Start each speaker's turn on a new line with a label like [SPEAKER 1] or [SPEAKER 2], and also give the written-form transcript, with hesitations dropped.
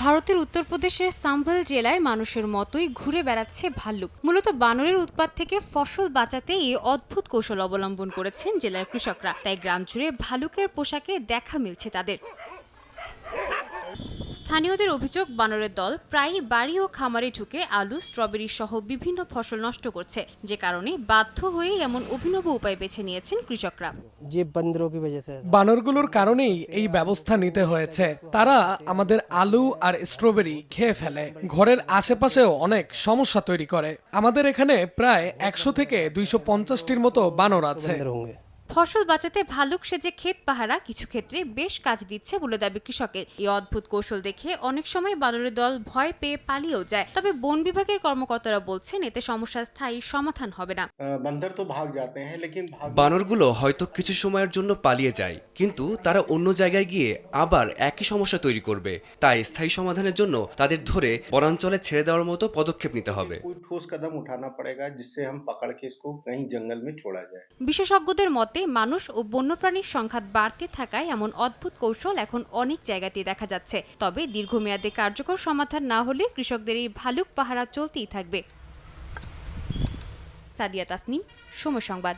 [SPEAKER 1] ভারতের উত্তরপ্রদেশের সাম্ভল জেলায় মানুষের মতোই ঘুরে বেড়াচ্ছে ভাল্লুক। মূলত বানরের উৎপাত থেকে ফসল বাঁচাতে এই অদ্ভুত কৌশল অবলম্বন করেছেন জেলার কৃষকরা। তাই গ্রাম জুড়ে ভালুকের পোশাকে দেখা মিলছে তাদের। স্থানীয়দের অভিযোগ, বানরের দল প্রায়ই বাড়ি ও খামারে ঢুকে আলু, স্ট্রবেরি সহ বিভিন্ন ফসল নষ্ট করছে, যে কারণে বাধ্য হয়ে এমন অভিনব উপায় বেছে নিয়েছেন কৃষকরা।
[SPEAKER 2] বানরগুলোর কারণেই এই ব্যবস্থা নিতে হয়েছে। তারা আমাদের আলু আর স্ট্রবেরি খেয়ে ফেলে, ঘরের আশেপাশেও অনেক সমস্যা তৈরি করে। আমাদের এখানে প্রায় 100 থেকে 250টির মতো বানর আছে।
[SPEAKER 1] ফসল বাঁচাতে ভালুক সেজে ক্ষেত পাহারা কিছু ক্ষেত্রে বেশ কাজ দিচ্ছে বলে দাবি কৃষকের। এই অদ্ভুত কৌশল দেখে অনেক সময় বানরের দল ভয় পেয়ে পালিয়েও যায়। তবে বন বিভাগের কর্মকর্তারা বলছেন এতে সমস্যার স্থায়ী সমাধান হবে না।
[SPEAKER 3] বানরগুলো হয়তো কিছু সময়ের জন্য পালিয়ে যায়, কিন্তু তারা অন্য জায়গায় গিয়ে আবার একই সমস্যা তৈরি করবে। তাই স্থায়ী সমাধানের জন্য তাদের ধরে বনাঞ্চলে ছেড়ে দেওয়ার মতো পদক্ষেপ নিতে হবে।
[SPEAKER 1] বিশেষজ্ঞদের মতে মানুষ ও বন্যপ্রাণীর সংঘাত বাড়তে থাকায় এমন অদ্ভুত কৌশল এখন অনেক জায়গাতেই দেখা যাচ্ছে। তবে দীর্ঘমেয়াদে কার্যকর সমাধান না হলে কৃষকদের এই ভালুক পাহারা চলতেই থাকবে। সাদিয়া তাসনিম, সময় সংবাদ।